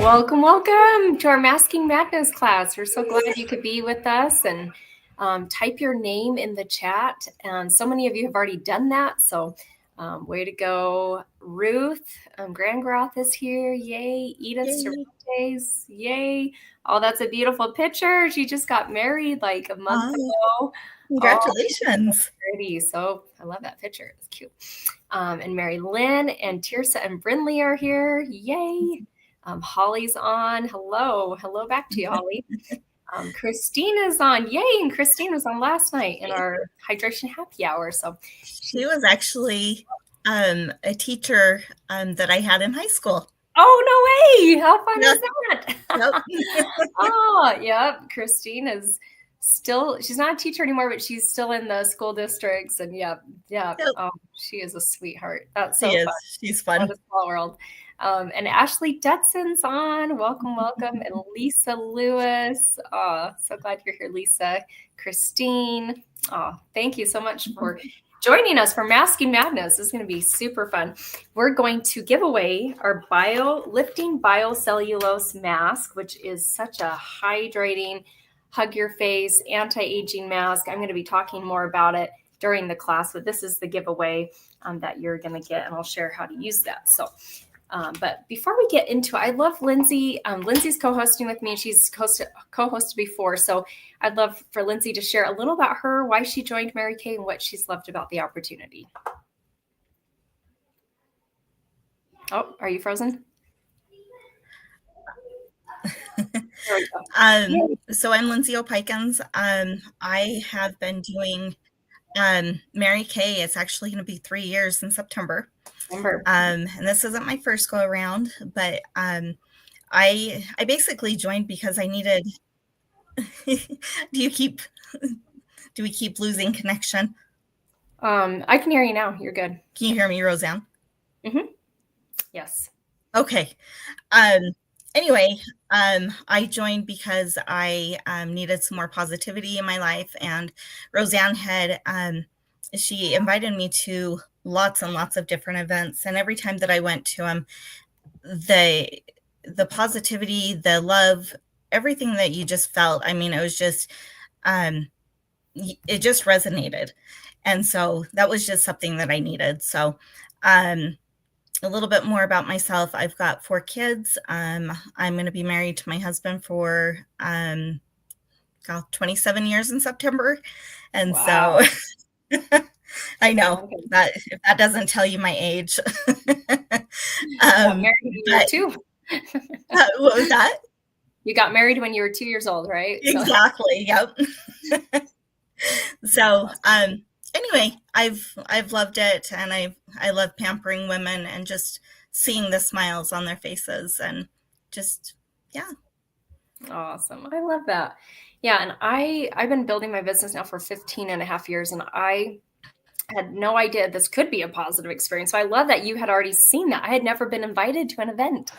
Welcome to our Masking Madness class. We're so glad you could be with us and type your name in the chat. And so many of you have already done that. So way to go. Ruth Grandgroth is here. Yay. Edith Cervantes. Yay. Oh, that's a beautiful picture. She just got married like a month ago. Congratulations. Pretty. So I love that picture. It's cute. And Mary Lynn and Tirsa and Brinley are here. Yay. Holly's on. Hello back to you, Holly. Christina's on. Yay. And Christine was on last night in our hydration happy hour. So she was actually a teacher that I had in high school. Oh, no way. How fun is that? Yep. Oh, yep. Christine is still, she's not a teacher anymore, but she's still in the school districts. And yep. Oh, she is a sweetheart. That's so fun. She's fun. What a small world. And Ashley Dutson's on. Welcome. And Lisa Lewis. Oh, so glad you're here, Lisa. Christine. Oh, thank you so much for joining us for Masking Madness. This is going to be super fun. We're going to give away our Lifting Biocellulose Mask, which is such a hydrating, hug your face, anti-aging mask. I'm going to be talking more about it during the class, but this is the giveaway that you're going to get, and I'll share how to use that. So, but before we get into it, I love Lindsay. Lindsay's co-hosting with me. She's co-hosted before. So I'd love for Lindsay to share a little about her, why she joined Mary Kay, and what she's loved about the opportunity. Oh, are you frozen? So I'm Lindsay O'Pikins. I have been doing Mary Kay. It's actually going to be 3 years in September. And this isn't my first go around, but I basically joined because I needed. Do we keep losing connection? I can hear you now. You're good. Can you hear me, Roseanne? Mm-hmm. Yes. Okay. Anyway, I joined because I needed some more positivity in my life, and Roseanne had she invited me to lots and lots of different events, and every time that I went to them, the positivity, the love, everything that you just felt, I mean, it was just it just resonated, and so that was just something that I needed. So a little bit more about myself. I've got 4 kids. I'm going to be married to my husband for 27 years in September, and wow. So I know that if that doesn't tell you my age. Married when you were 2. What was that? You got married when you were 2 years old, right? Exactly. Yep. So anyway, I've loved it, and I love pampering women and just seeing the smiles on their faces, and just Awesome. I love that. Yeah, and I've been building my business now for 15 and a half years, and I had no idea this could be a positive experience. So I love that you had already seen that. I had never been invited to an event,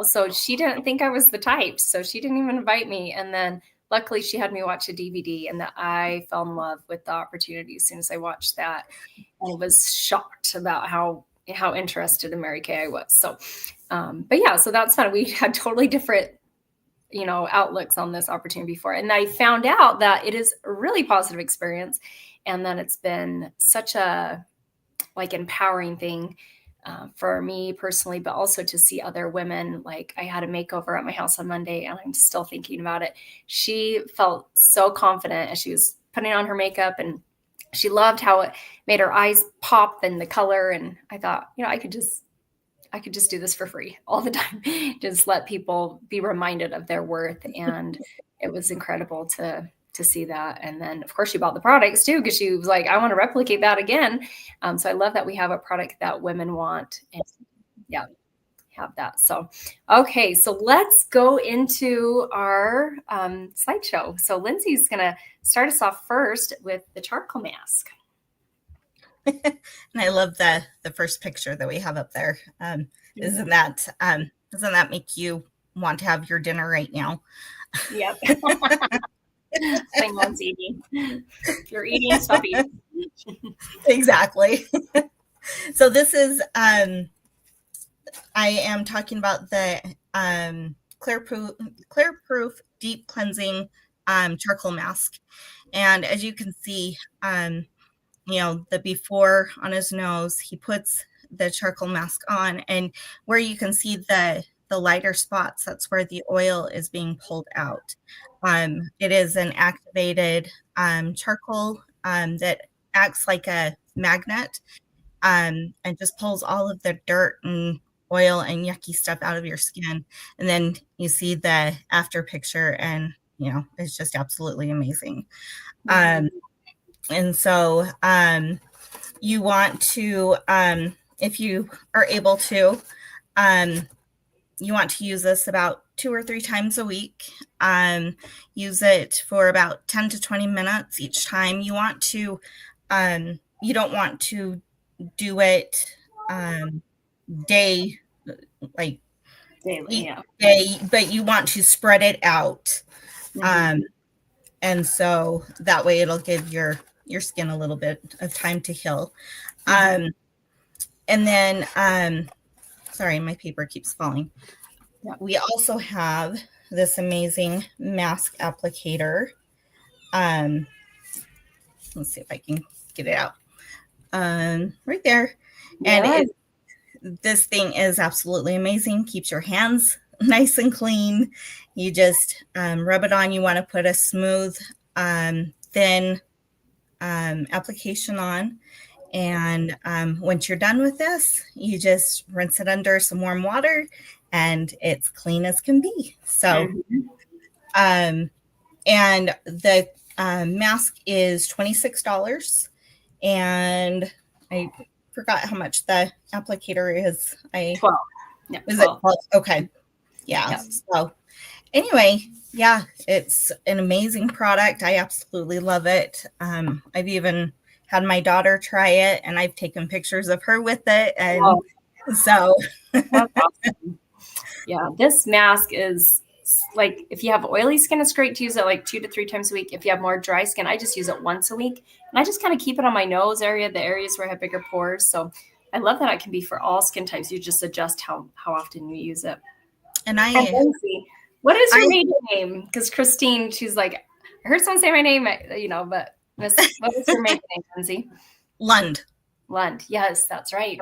so she didn't think I was the type. So she didn't even invite me. And then luckily she had me watch a DVD, and that I fell in love with the opportunity as soon as I watched that. And I was shocked about how interested in Mary Kay I was. So, but yeah, so that's fun. We had totally different outlooks on this opportunity before. And I found out that it is a really positive experience. And then it's been such a empowering thing for me personally, but also to see other women. Like, I had a makeover at my house on Monday, and I'm still thinking about it. She felt so confident as she was putting on her makeup, and she loved how it made her eyes pop and the color. And I thought, I could just do this for free all the time. Just let people be reminded of their worth. And it was incredible to see that. And then of course she bought the products too, because she was like, I want to replicate that again. So I love that we have a product that women want, and have that. So, okay. So let's go into our slideshow. So Lindsay's going to start us off first with the charcoal mask. And I love the first picture that we have up there. Doesn't that make you want to have your dinner right now? Yep. Someone's eating. If you're eating, stop eating. Exactly. So this is I am talking about the clear proof deep cleansing charcoal mask. And as you can see, the before on his nose, he puts the charcoal mask on, and where you can see the lighter spots, that's where the oil is being pulled out. It is an activated charcoal that acts like a magnet, and just pulls all of the dirt and oil and yucky stuff out of your skin. And then you see the after picture, and it's just absolutely amazing. Mhm. And so you want to, if you are able to, um, you want to use this about 2 or 3 times a week. Use it for about 10 to 20 minutes each time. You don't want to do it day, like Daily, each yeah. day, but you want to spread it out. Mhm. And so that way it'll give your skin a little bit of time to heal. Mhm. And then, sorry, my paper keeps falling. Yeah. We also have this amazing mask applicator. Um, let's see if I can get it out. Right there. And Yes. this thing is absolutely amazing. Keeps your hands nice and clean. You just rub it on. You want to put a smooth, thin application on. And once you're done with this, you just rinse it under some warm water, and it's clean as can be. So, Mhm. and the mask is $26. And I forgot how much the applicator is. 12. Yeah, Is it 12. 12? Okay. Yeah. Yeah. So, anyway, yeah, it's an amazing product. I absolutely love it. I've even had my daughter try it, and I've taken pictures of her with it. And Oh, so, that's awesome. Yeah, this mask is like if you have oily skin, it's great to use it like 2 to 3 times a week. If you have more dry skin, I just use it once a week. And I just kind of keep it on my nose area, the areas where I have bigger pores. So I love that it can be for all skin types. You just adjust how often you use it. and And I, Lindsay, what is your I, maiden name? Because Christine, she's like, I heard someone say my name, but what is your maiden name, Lindsay? Lund. Lund. Yes, that's right.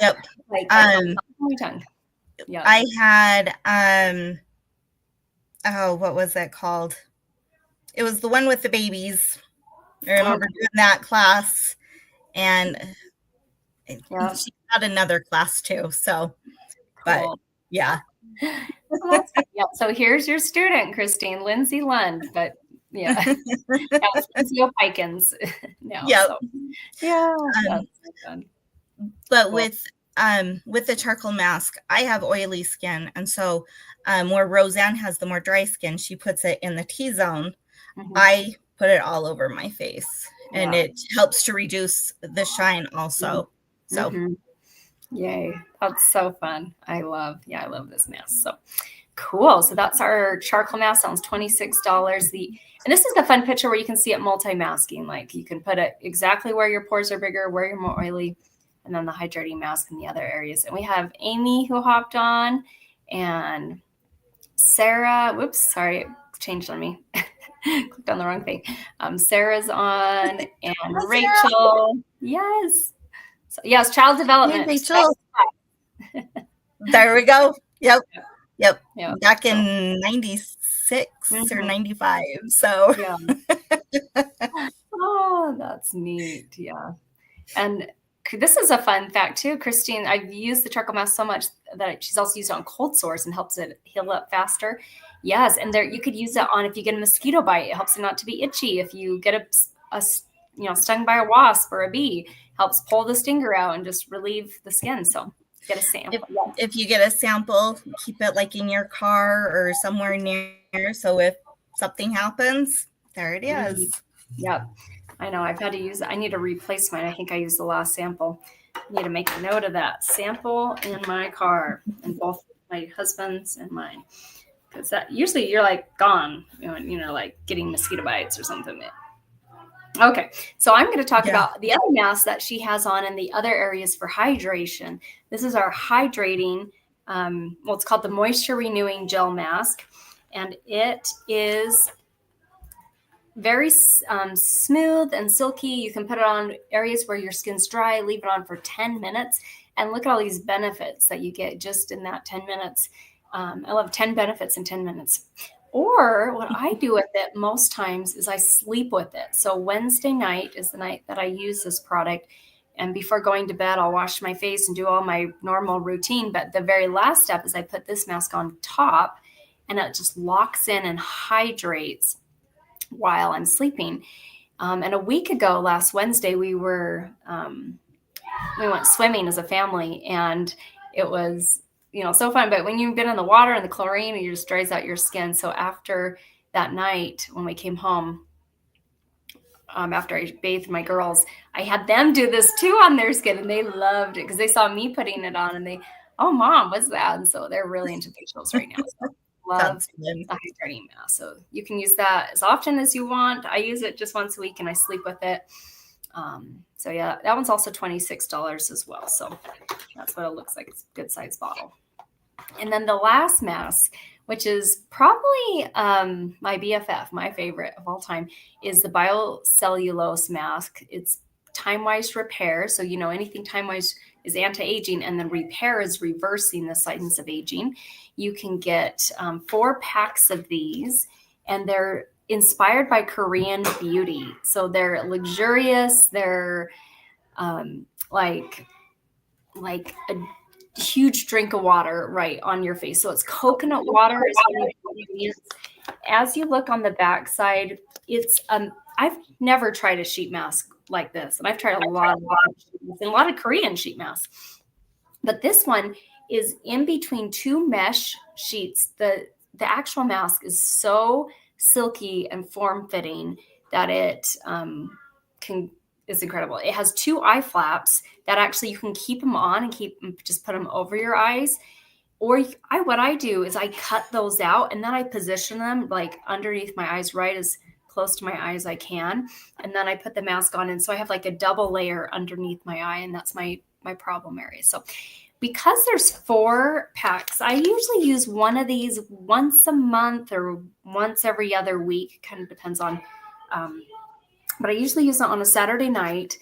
Yep. Like I felt Um, it on my tongue. Yeah. I had, oh, what was that called? It was the one with the babies. I remember Okay. doing that class, and Yeah. she had another class too. So, but Cool. yeah. Well, that's fun. Yeah. So here's your student, Christine, Lindsay Lund. But yeah, yeah, it's Lindsay O'Pikins now. Yep. So yeah, Um, that's so fun. but Cool. with the charcoal mask, I have oily skin, and so where Roseanne has the more dry skin, she puts it in the T zone. Mhm. I put it all over my face, and Yeah. it helps to reduce the shine Mhm. also. So, Mhm. Yay. That's so fun. I love this mask. So cool. So that's our charcoal mask. Sounds $26. And this is the fun picture where you can see it multi-masking. Like you can put it exactly where your pores are bigger, where you're more oily, and then the hydrating mask in the other areas. And we have Amy who hopped on, and Sarah. Whoops, sorry, it changed on me. Clicked on the wrong thing. Sarah's on, and hi, Sarah. Rachel. Yes. So yes, child Hey, development. Rachel. There we go. Yep. Yep. Yeah. Back So, in 96 or mhm. 95. So, Yeah. Oh, that's neat. Yeah. And this is a fun fact too, Christine. I've used the charcoal mask so much that she's also used it on cold sores and helps it heal up faster. Yes, and there you could use it on if you get a mosquito bite. It helps it not to be itchy. If you get a stung by a wasp or a bee, helps pull the stinger out and just relieve the skin. So get a if sample. Yeah. if you get a sample, keep it like in your car or somewhere near, so if something happens, there it Mhm. is. Yep. I know. I've had to use it. I need to replace mine. I think I used the last sample. I need to make a note of that sample in my car, in both my husband's and mine, because that usually you're like gone, like getting mosquito bites or something. Okay, so I'm going to talk Yeah. about the other mask that she has on and the other areas for hydration. This is our hydrating well, it's called the Moisture Renewing Gel Mask, and it is very smooth and silky. You can put it on areas where your skin's dry, leave it on for 10 minutes, and look at all these benefits that you get just in that 10 minutes. I love 10 benefits in 10 minutes. Or what I do with it most times is I sleep with it. So Wednesday night is the night that I use this product. And before going to bed, I'll wash my face and do all my normal routine. But the very last step is I put this mask on top, and it just locks in and hydrates while I'm sleeping. And a week ago, last Wednesday, we went swimming as a family, and it was, so fun. But when you've been in the water and the chlorine, it just dries out your skin. So after that night, when we came home, after I bathed my girls, I had them do this too on their skin, and they loved it because they saw me putting it on, and oh, Mom, what's that? And so they're really into facials right now. So love the hydrating mask. So you can use that as often as you want. I use it just once a week, and I sleep with it. So yeah, that one's also $26 as well. So that's what it looks like. It's a good size bottle. And then the last mask, which is probably my BFF, my favorite of all time, is the biocellulose mask. It's time-wise repair. So, anything time-wise is anti-aging, and then repair is reversing the signs of aging. You can get 4 packs of these, and they're inspired by Korean beauty. So they're luxurious. They're like a huge drink of water right on your face. So it's coconut water. As you look on the back side, it's I've never tried a sheet mask like this, and I've tried a lot of Korean sheet masks, but this one is in between 2 mesh sheets. The actual mask is so silky and form-fitting that it is incredible. It has 2 eye flaps that actually you can keep them on and just put them over your eyes. Or what I do is I cut those out, and then I position them like underneath my eyes, right as close to my eye as I can. And then I put the mask on. And so I have like a double layer underneath my eye, and that's my problem area. So because there's 4 packs, I usually use one of these once a month or once every other week. Kind of depends on, but I usually use it on a Saturday night.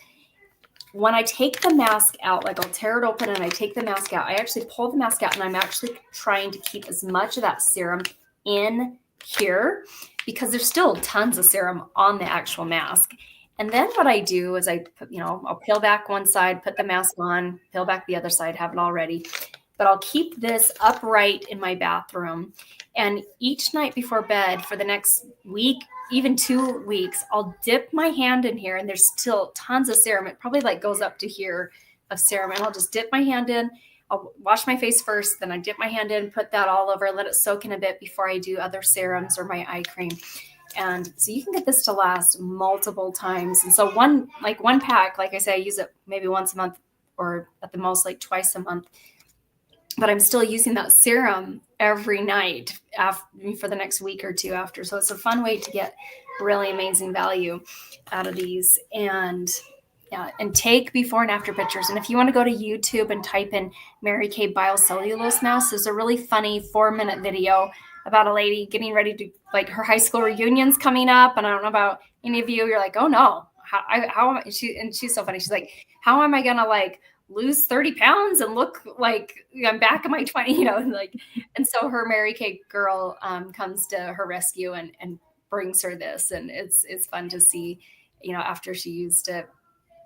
When I take the mask out, like I'll tear it open and I take the mask out, I actually pull the mask out, and I'm actually trying to keep as much of that serum in here because there's still tons of serum on the actual mask. And then what I do is I put, I'll peel back one side, put the mask on, peel back the other side, have it all ready. But I'll keep this upright in my bathroom. And each night before bed for the next week, even 2 weeks, I'll dip my hand in here, and there's still tons of serum. It probably like goes up to here of serum, and I'll just dip my hand in. I'll wash my face first, then I dip my hand in, put that all over, let it soak in a bit before I do other serums or my eye cream. And so you can get this to last multiple times. And so one pack, like I say, I use it maybe once a month or at the most like twice a month. But I'm still using that serum every night for the next week or 2 after. So it's a fun way to get really amazing value out of these. And take before and after pictures. And if you want to go to YouTube and type in Mary Kay biocellulose mask, there's a really funny 4-minute video about a lady getting ready to, like, her high school reunion's coming up. And I don't know about any of you, you're like, oh no, how am I? She's so funny. She's like, how am I going to like lose 30 pounds and look like I'm back in my 20s, and so her Mary Kay girl comes to her rescue and brings her this. And it's fun to see, after she used it,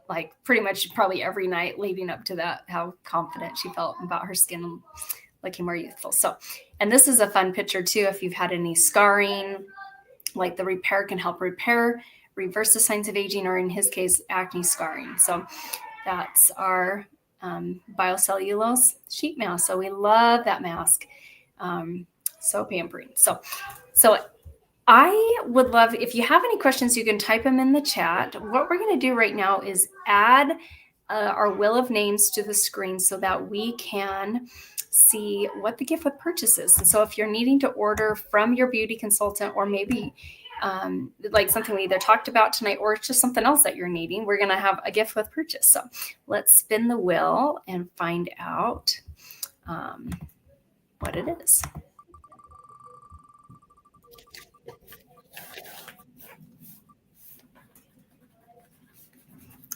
like pretty much probably every night leading up to that, how confident she felt about her skin looking more youthful. So, and this is a fun picture too. If you've had any scarring, like the repair can help reverse the signs of aging, or in his case, acne scarring. So that's our biocellulose sheet mask. So we love that mask. So pampering. So I would love, if you have any questions, you can type them in the chat. What we're going to do right now is add our wheel of names to the screen so that we can see what the gift with purchase is. And so if you're needing to order from your beauty consultant, or maybe like something we either talked about tonight, or it's just something else that you're needing, we're going to have a gift with purchase. So let's spin the wheel and find out what it is.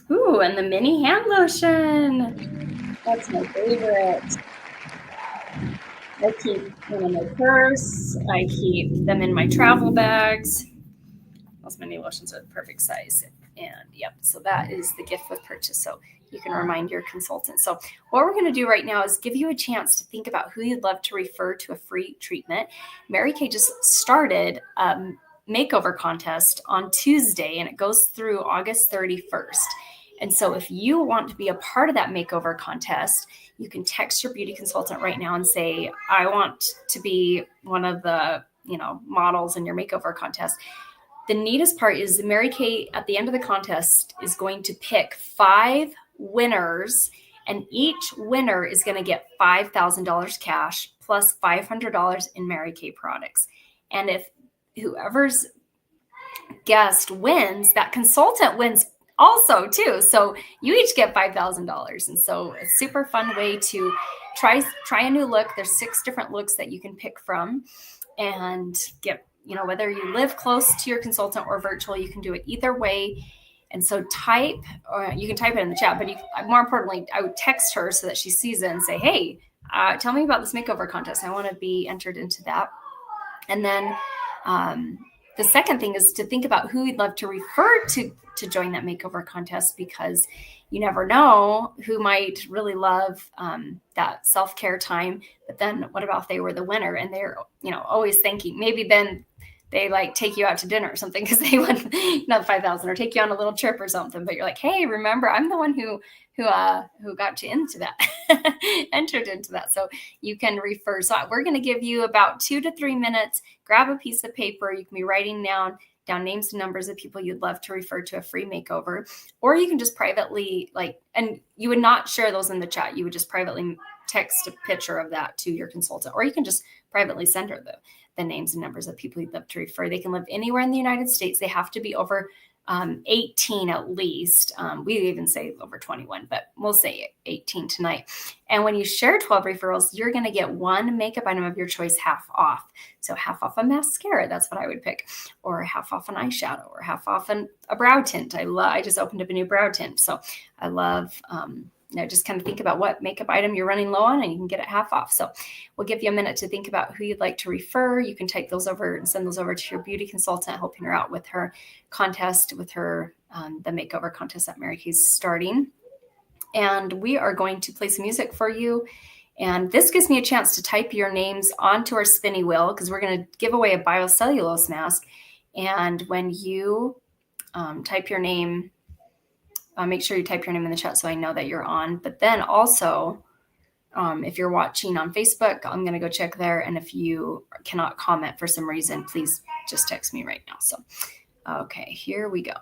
Ooh, and the mini hand lotion. That's my favorite. I keep them in my purse. I keep them in my travel bags. Those mini lotions are the perfect size. And yep, so that is the gift with purchase. So you can remind your consultant. So what we're going to do right now is give you a chance to think about who you'd love to refer to a free treatment. Mary Kay just started makeover contest on Tuesday, and it goes through August 31st. And so if you want to be a part of that makeover contest, you can text your beauty consultant right now and say, I want to be one of the, models in your makeover contest. The neatest part is Mary Kay at the end of the contest is going to pick 5 winners, and each winner is going to get $5,000 cash plus $500 in Mary Kay products. And if whoever's guest wins, that consultant wins also too. So you each get $5,000. And so it's a super fun way to try a new look. There's 6 different looks that you can pick from and get, whether you live close to your consultant or virtual, you can do it either way. And so you can type it in the chat, but more importantly, I would text her so that she sees it and say, hey, tell me about this makeover contest. I want to be entered into that. And then the second thing is to think about who you'd love to refer to join that makeover contest, because you never know who might really love that self-care time. But then what about if they were the winner and they're, always thinking, maybe then they take you out to dinner or something because they won another 5,000, or take you on a little trip or something. But you're like, hey, remember, I'm the one who got you into that, entered into that. So you can refer. So we're going to give you about 2 to 3 minutes. Grab a piece of paper. You can be writing down names and numbers of people you'd love to refer to a free makeover, or you can just privately and you would not share those in the chat. You would just privately text a picture of that to your consultant, or you can just privately send her the names and numbers of people you'd love to refer. They can live anywhere in the United States. They have to be over 18 at least. We even say over 21, but we'll say 18 tonight. And when you share 12 referrals, you're going to get 1 makeup item of your choice half off. So half off a mascara, that's what I would pick, or half off an eyeshadow, or half off a brow tint. I just opened up a new brow tint. So I love, just kind of think about what makeup item you're running low on, and you can get it half off. So we'll give you a minute to think about who you'd like to refer. You can type those over and send those over to your beauty consultant, helping her out with her contest, with her the makeover contest that Mary Kay's starting. And we are going to play some music for you. And this gives me a chance to type your names onto our spinny wheel, because we're going to give away a biocellulose mask. And when you type your name, make sure you type your name in the chat so I know that you're on. But then also, if you're watching on Facebook, I'm going to go check there. And if you cannot comment for some reason, please just text me right now. So, okay, here we go.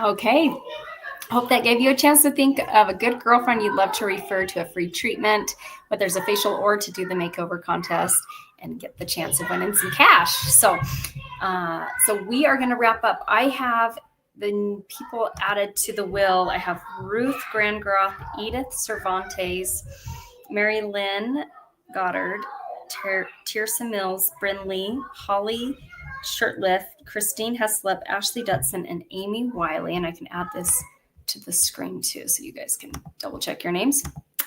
Okay. Hope that gave you a chance to think of a good girlfriend you'd love to refer to a free treatment, whether it's a facial or to do the makeover contest and get the chance of winning some cash. So we are going to wrap up. I have the people added to the will. I have Ruth Grandgroth, Edith Cervantes, Mary Lynn Goddard, Tirsa Mills, Bryn Lee, Holly Shirtliff, Christine Heslip, Ashley Dutson, and Amy Wiley. And I can add this to the screen too, so you guys can double check your names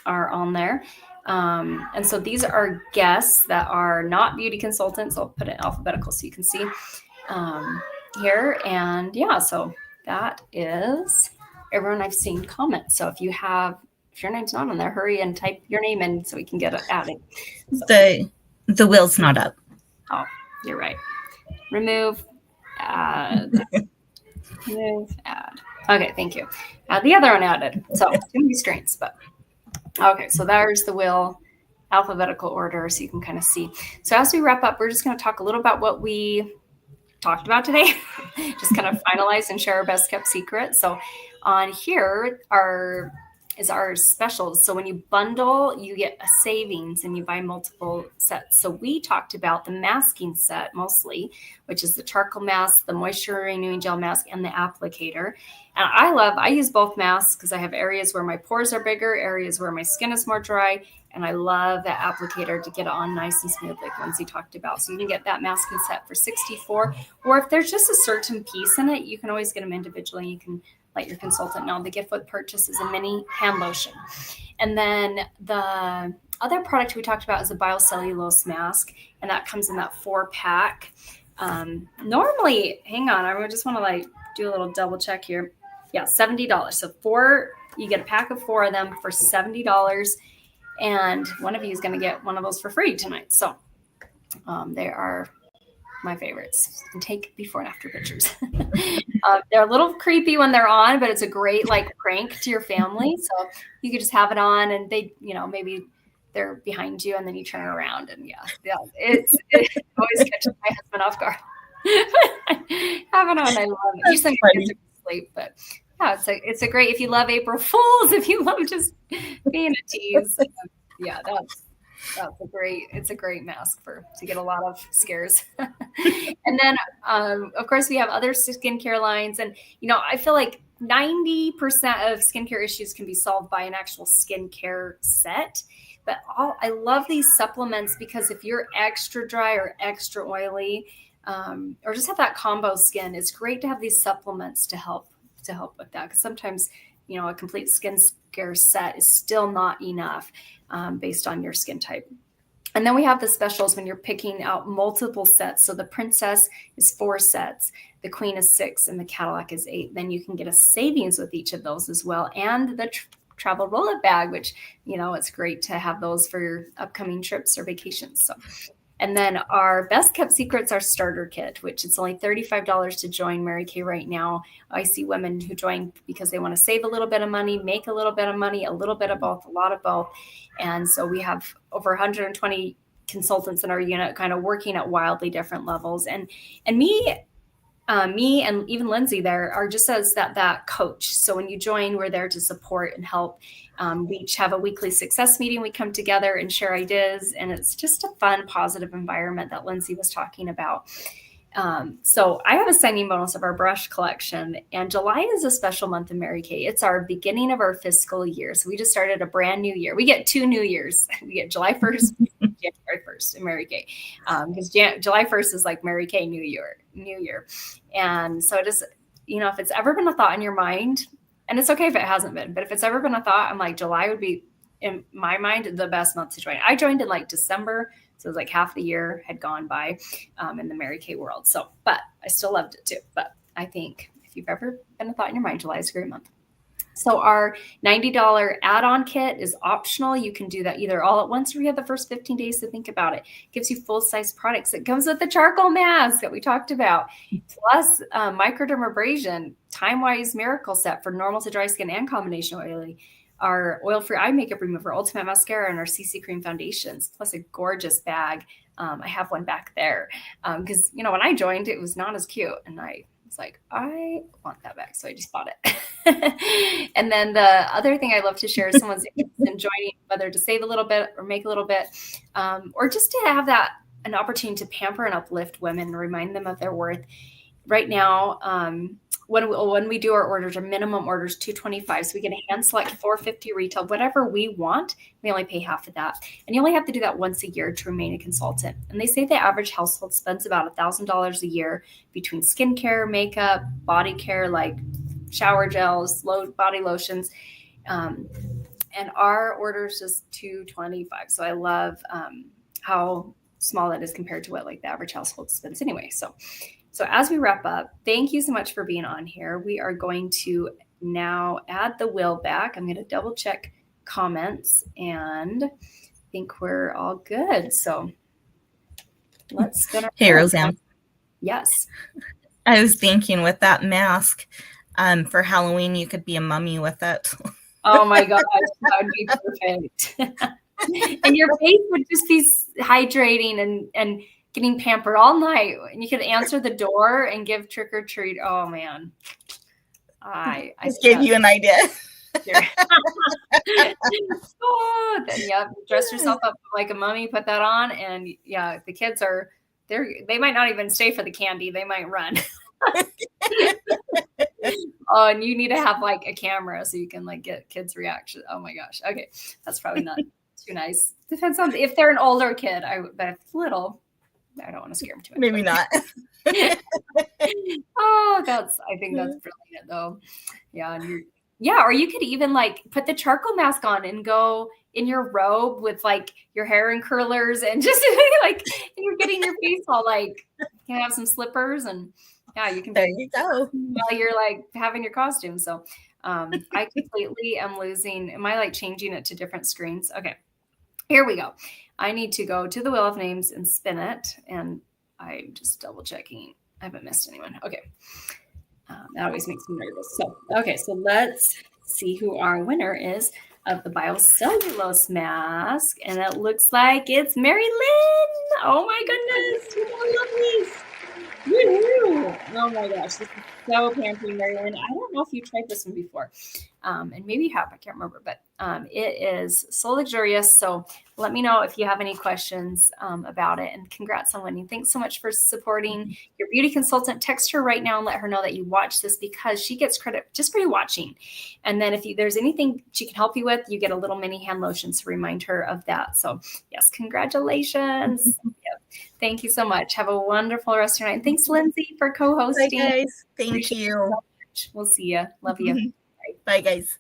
are on there. And so these are guests that are not beauty consultants. I'll put it alphabetical so you can see here. And yeah, so that is everyone I've seen comment. So if your name's not on there, hurry and type your name in so we can get it added. So. The will's not up. Oh, you're right. Remove, add, remove, add. Okay, thank you. The other one added. So too many screens, but okay. So there's the will, alphabetical order, so you can kind of see. So as we wrap up, we're just going to talk a little about what we talked about today, just kind of finalize and share our best kept secret. So on here is our specials. So when you bundle, you get a savings and you buy multiple sets. So we talked about the masking set mostly, which is the charcoal mask, the moisture renewing gel mask, and the applicator. And I use both masks because I have areas where my pores are bigger, areas where my skin is more dry. And I love that applicator to get it on nice and smooth, like Lindsay talked about. So you can get that masking set for $64. Or if there's just a certain piece in it, you can always get them individually. You can let your consultant know. The gift with purchase is a mini hand lotion. And then the other product we talked about is a biocellulose mask, and that comes in that 4-pack. Normally, hang on, I just want to do a little double check here. Yeah, $70. So you get a pack of 4 of them for $70. And one of you is going to get one of those for free tonight. So they are my favorites. And take before and after pictures. They're a little creepy when they're on, but it's a great prank to your family. So you could just have it on, and they, maybe they're behind you, and then you turn around, and it always catches my husband off guard. Have it on, I love it. You send your kids to sleep, but yeah, it's a great, if you love April Fools, if you love just being a tease, yeah, it's a great mask to get a lot of scares. And then, of course, we have other skincare lines. And, I feel like 90% of skincare issues can be solved by an actual skincare set. But I love these supplements because if you're extra dry or extra oily, or just have that combo skin, it's great to have these supplements to help with that. Because sometimes, a complete skincare set is still not enough based on your skin type. And then we have the specials when you're picking out multiple sets. So the Princess is 4 sets, the Queen is 6, and the Cadillac is 8. Then you can get a savings with each of those as well. And the travel roll-up bag, which, it's great to have those for your upcoming trips or vacations. So, and then our best kept secrets, our starter kit, which it's only $35 to join Mary Kay right now. I see women who join because they want to save a little bit of money, make a little bit of money, a little bit of both, a lot of both. And so we have over 120 consultants in our unit kind of working at wildly different levels. And me and even Lindsay there are just as that coach. So when you join, we're there to support and help. We each have a weekly success meeting. We come together and share ideas, and it's just a fun, positive environment that Lindsay was talking about. So I have a signing bonus of our brush collection, and July is a special month in Mary Kay. It's our beginning of our fiscal year. So we just started a brand new year. We get 2 new years. We get July 1st, January 1st in Mary Kay. Because July 1st is like Mary Kay New Year. And so it is, if it's ever been a thought in your mind, and it's okay if it hasn't been, but if it's ever been a thought, I'm like, July would be, in my mind, the best month to join. I joined in December. So it was half the year had gone by in the Mary Kay world. So, but I still loved it too. But I think if you've ever been a thought in your mind, July is a great month. So our $90 add-on kit is optional. You can do that either all at once or you have the first 15 days to think about it. It gives you full-size products. It comes with the charcoal mask that we talked about, plus microdermabrasion, time-wise miracle set for normal to dry skin and combination oily, our oil-free eye makeup remover, ultimate mascara, and our CC cream foundations, plus a gorgeous bag. I have one back there because, when I joined, it was not as cute. And was like, I want that back. So I just bought it. And then the other thing I love to share is someone's interested in joining, whether to save a little bit or make a little bit, or just to have an opportunity to pamper and uplift women and remind them of their worth. Right now, when we do our orders, our minimum order is $225. So we get a hand select $450 retail, whatever we want. We only pay half of that. And you only have to do that once a year to remain a consultant. And they say the average household spends about $1,000 a year between skincare, makeup, body care, like shower gels, body lotions. And our order is just $225. So I love how small that is compared to what like the average household spends anyway. So as we wrap up, thank you so much for being on here. We are going to now add the will back. I'm going to double check comments and I think we're all good. So let's spin our Hey, Roseanne. Yes. I was thinking with that mask, for Halloween, you could be a mummy with it. Oh my gosh, that would be perfect. And your face would just be hydrating and getting pampered all night. And you could answer the door and give trick or treat. Oh man. I just gave you an idea. Oh, then yeah, dress yourself up like a mummy, put that on, and yeah, the kids are they might not even stay for the candy, they might run. Oh, and you need to have like a camera so you can like get kids' reaction. Oh my gosh. Okay. That's probably not too nice. Depends on if they're an older kid. But if it's little, I don't want to scare them too much. Maybe not. Oh, I think that's brilliant though. Yeah. Or you could even like put the charcoal mask on and go in your robe with like your hair in curlers and just like you're getting your face all like you can have some slippers and yeah, you can. There you go. While you're like having your costume. So I completely am losing. Am I like changing it to different screens? Okay, here we go. I need to go to the Wheel of Names and spin it. And I'm just double checking. I haven't missed anyone. Okay. That always makes me nervous. So let's see who our winner is of the biocellulose mask. And it looks like it's Mary Lynn. Oh my goodness. You love these. Woo-hoo. Oh my gosh, this is so pampering, Mary Lynn. I don't know if you tried this one before, and maybe you have. I can't remember, but it is so luxurious. So let me know if you have any questions about it. And congrats on winning. Thanks so much for supporting your beauty consultant. Text her right now and let her know that you watched this because she gets credit just for you watching. And then if there's anything she can help you with, you get a little mini hand lotion to remind her of that. So yes, congratulations. Yep. Thank you so much. Have a wonderful rest of your night. And thanks, Lindsay, for co-hosting. Bye, guys. Thank you. We'll see you. Love you. Bye, guys.